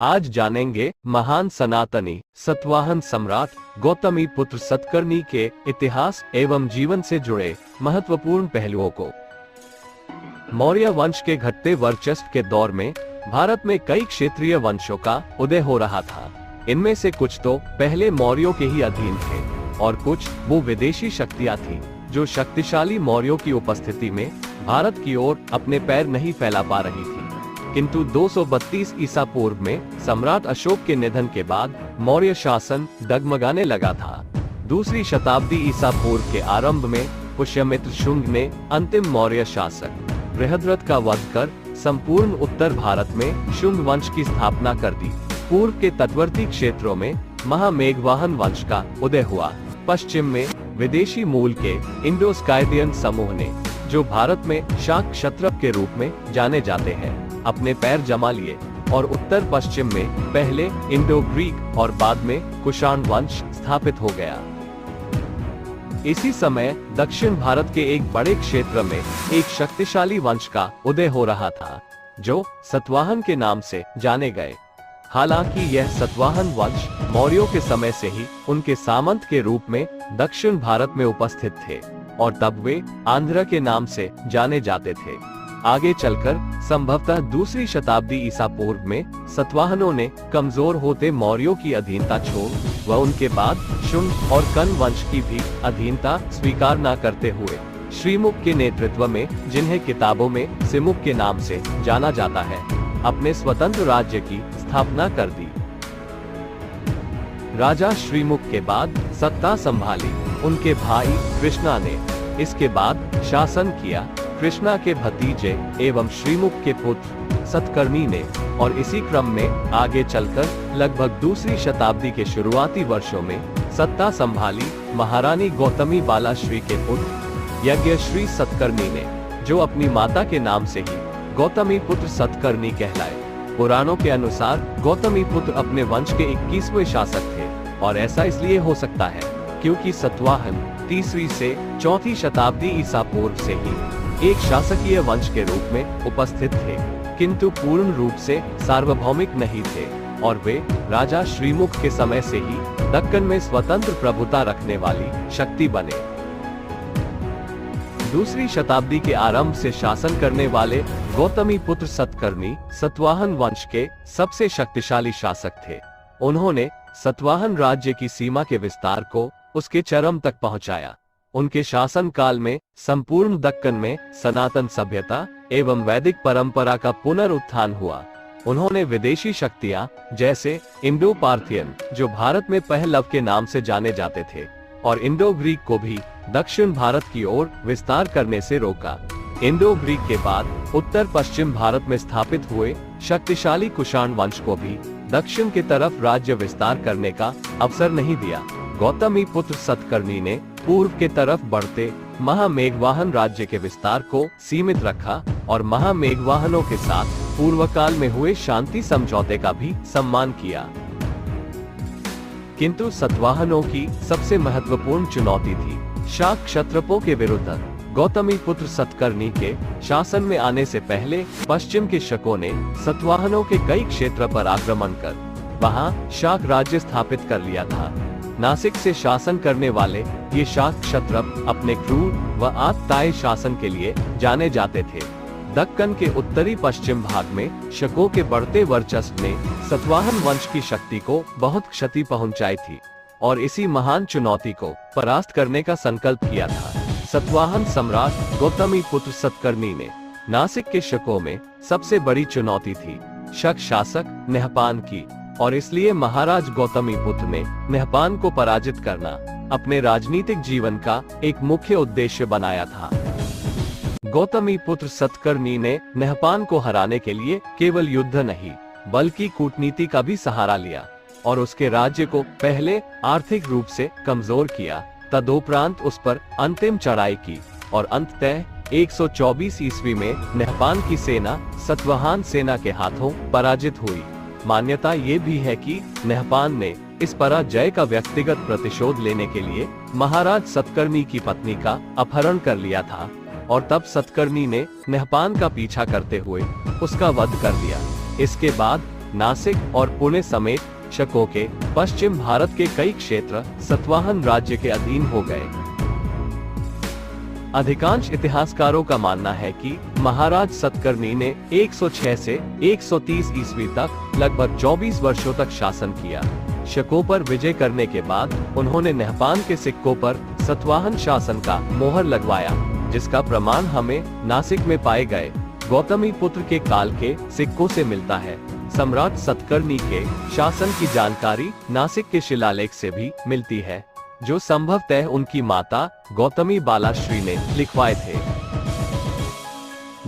आज जानेंगे महान सनातनी सतवाहन सम्राट गौतमीपुत्र सतकर्णी के इतिहास एवं जीवन से जुड़े महत्वपूर्ण पहलुओं को। मौर्य वंश के घटते वर्चस्व के दौर में भारत में कई क्षेत्रीय वंशों का उदय हो रहा था। इनमें से कुछ तो पहले मौर्यों के ही अधीन थे और कुछ वो विदेशी शक्तियां थीं जो शक्तिशाली मौर्यों की उपस्थिति में भारत की ओर अपने पैर नहीं फैला पा रही थी। किंतु 232 ईसा पूर्व में सम्राट अशोक के निधन के बाद मौर्य शासन डगमगाने लगा था। दूसरी शताब्दी ईसा पूर्व के आरंभ में पुष्यमित्र शुंग ने अंतिम मौर्य शासक बृहद्रथ का वध कर संपूर्ण उत्तर भारत में शुंग वंश की स्थापना कर दी। पूर्व के तटवर्ती क्षेत्रों में महामेघवाहन वंश का उदय हुआ। पश्चिम में विदेशी मूल के इंडो स्काइडियन समूह ने, जो भारत में शाक क्षत्रप के रूप में जाने जाते हैं, अपने पैर जमा लिए और उत्तर पश्चिम में पहले इंडो ग्रीक और बाद में कुषाण वंश स्थापित हो गया। इसी समय दक्षिण भारत के एक बड़े क्षेत्र में एक शक्तिशाली वंश का उदय हो रहा था जो सतवाहन के नाम से जाने गए। हालांकि यह सतवाहन वंश मौर्यों के समय से ही उनके सामंत के रूप में दक्षिण भारत में उपस्थित थे और तब वे आंध्र के नाम से जाने जाते थे। आगे चलकर संभवतः दूसरी शताब्दी ईसा पूर्व में सतवाहनों ने कमजोर होते मौर्यों की अधीनता छोड़ व उनके बाद शुंग और कन वंश की भी अधीनता स्वीकार न करते हुए श्रीमुख के नेतृत्व में, जिन्हें किताबों में सिमुख के नाम से जाना जाता है, अपने स्वतंत्र राज्य की स्थापना कर दी। राजा श्रीमुख के बाद सत्ता संभाली उनके भाई कृष्णा ने। इसके बाद शासन किया कृष्णा के भतीजे एवं श्रीमुख के पुत्र सतकर्णी ने और इसी क्रम में आगे चलकर लगभग दूसरी शताब्दी के शुरुआती वर्षों में सत्ता संभाली महारानी गौतमी बाला श्री के पुत्र यज्ञश्री सतकर्णी ने, जो अपनी माता के नाम से ही गौतमीपुत्र सतकर्णी कहलाए। पुराणों के अनुसार गौतमीपुत्र अपने वंश के 21वें शासक थे और ऐसा इसलिए हो सकता है क्योंकि सतवाहन तीसरी से चौथी शताब्दी ईसा पूर्व से ही एक शासकीय वंश के रूप में उपस्थित थे, किंतु पूर्ण रूप से सार्वभौमिक नहीं थे और वे राजा श्रीमुख के समय से ही दक्कन में स्वतंत्र प्रभुता रखने वाली शक्ति बने। दूसरी शताब्दी के आरंभ से शासन करने वाले गौतमीपुत्र सतकर्णी सतवाहन वंश के सबसे शक्तिशाली शासक थे। उन्होंने सतवाहन राज्य की सीमा के विस्तार को उसके चरम तक पहुंचाया। उनके शासन काल में संपूर्ण दक्कन में सनातन सभ्यता एवं वैदिक परंपरा का पुनरुत्थान हुआ। उन्होंने विदेशी शक्तियां जैसे इंडो पार्थियन, जो भारत में पहलव के नाम से जाने जाते थे, और इंडो ग्रीक को भी दक्षिण भारत की ओर विस्तार करने से रोका। इंडो ग्रीक के बाद उत्तर पश्चिम भारत में स्थापित हुए शक्तिशाली कुषाण वंश को भी दक्षिण की तरफ राज्य विस्तार करने का अवसर नहीं दिया। गौतमीपुत्र सतकर्णी ने पूर्व के तरफ बढ़ते महामेघवाहन राज्य के विस्तार को सीमित रखा और महामेघवाहनों के साथ पूर्व काल में हुए शांति समझौते का भी सम्मान किया। किंतु सतवाहनों की सबसे महत्वपूर्ण चुनौती थी शाक क्षत्रपों के विरुद्ध। गौतमीपुत्र सतकर्णी के शासन में आने से पहले पश्चिम के शकों ने सतवाहनों के कई क्षेत्र पर आक्रमण कर वहां शाक राज्य स्थापित कर लिया था। नासिक से शासन करने वाले ये शाक क्षत्रप अपने क्रूर व आतताई शासन के लिए जाने जाते थे। दक्कन के उत्तरी पश्चिम भाग में शकों के बढ़ते वर्चस्व ने सतवाहन वंश की शक्ति को बहुत क्षति पहुंचाई थी और इसी महान चुनौती को परास्त करने का संकल्प किया था। सतवाहन सम्राट गौतमीपुत्र सतकर्णी ने नासिक के शकों में सबसे बड़ी चुनौती थी शक शासक नेहपान की, और इसलिए महाराज गौतमीपुत्र ने नेहपान को पराजित करना अपने राजनीतिक जीवन का एक मुख्य उद्देश्य बनाया था। गौतमीपुत्र सतकर्णी ने नेहपान को हराने के लिए केवल युद्ध नहीं बल्कि कूटनीति का भी सहारा लिया और उसके राज्य को पहले आर्थिक रूप से कमजोर किया, तदोपरांत उस पर अंतिम चढ़ाई की और अंततः 124 ईस्वी में नेहपान की सेना सतवाहन सेना के हाथों पराजित हुई। मान्यता ये भी है कि नेहपान ने इस पराजय का व्यक्तिगत प्रतिशोध लेने के लिए महाराज सतकर्णी की पत्नी का अपहरण कर लिया था और तब सतकर्णी ने नेहपान का पीछा करते हुए उसका वध कर दिया। इसके बाद नासिक और पुणे समेत शकों के पश्चिम भारत के कई क्षेत्र सतवाहन राज्य के अधीन हो गए। अधिकांश इतिहासकारों का मानना है कि महाराज सतकर्णी ने 106 से 130 ईस्वी तक लगभग 24 वर्षों तक शासन किया। शकों पर विजय करने के बाद उन्होंने नहपान के सिक्कों पर सतवाहन शासन का मोहर लगवाया, जिसका प्रमाण हमें नासिक में पाए गए गौतमी पुत्र के काल के सिक्कों से मिलता है। सम्राट सतकर्णी के शासन की जानकारी नासिक के शिलालेख से भी मिलती है, जो संभवतः उनकी माता गौतमी बालाश्री ने लिखवाए थे।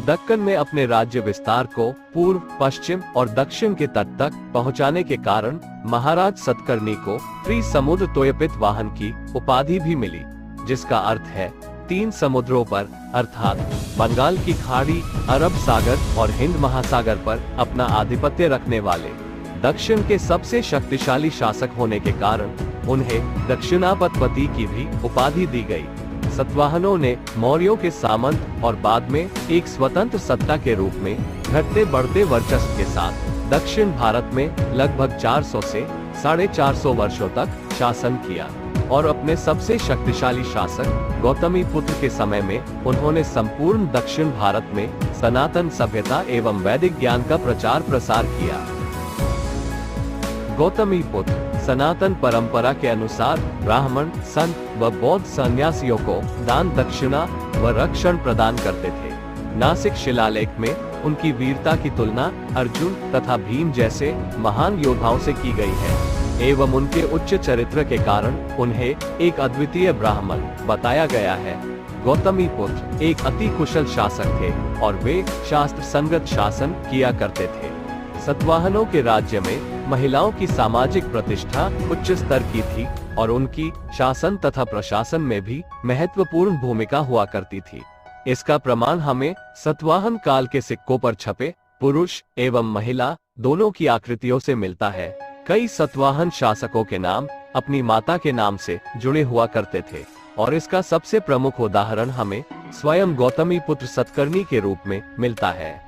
दक्कन में अपने राज्य विस्तार को पूर्व, पश्चिम और दक्षिण के तट तक पहुंचाने के कारण महाराज सतकर्णी को त्रिसमुद्र तोयपित वाहन की उपाधि भी मिली, जिसका अर्थ है 3 समुद्रों पर अर्थात बंगाल की खाड़ी, अरब सागर और हिंद महासागर पर अपना आधिपत्य रखने वाले दक्षिण के सबसे शक्तिशाली शासक होने के कारण उन्हें दक्षिणापतपति की भी उपाधि दी गई। सतवाहनों ने मौर्यों के सामंत और बाद में एक स्वतंत्र सत्ता के रूप में घटते बढ़ते वर्चस्व के साथ दक्षिण भारत में लगभग 400 से 450 वर्षों तक शासन किया और अपने सबसे शक्तिशाली शासक गौतमी पुत्र के समय में उन्होंने संपूर्ण दक्षिण भारत में सनातन सभ्यता एवं वैदिक ज्ञान का प्रचार प्रसार किया। गौतमी पुत्र सनातन परंपरा के अनुसार ब्राह्मण, संत व बौद्ध सन्यासियों को दान, दक्षिणा व रक्षण प्रदान करते थे। नासिक शिलालेख में उनकी वीरता की तुलना अर्जुन तथा भीम जैसे महान योद्धाओं से की गई है एवं उनके उच्च चरित्र के कारण उन्हें एक अद्वितीय ब्राह्मण बताया गया है। गौतमी पुत्र एक अति कुशल शासक थे और वे शास्त्र संगत शासन किया करते थे। सतवाहनों के राज्य में महिलाओं की सामाजिक प्रतिष्ठा उच्च स्तर की थी और उनकी शासन तथा प्रशासन में भी महत्वपूर्ण भूमिका हुआ करती थी। इसका प्रमाण हमें सतवाहन काल के सिक्कों पर छपे पुरुष एवं महिला दोनों की आकृतियों से मिलता है। कई सतवाहन शासकों के नाम अपनी माता के नाम से जुड़े हुआ करते थे और इसका सबसे प्रमुख उदाहरण हमें स्वयं गौतमी पुत्र सतकर्णी के रूप में मिलता है।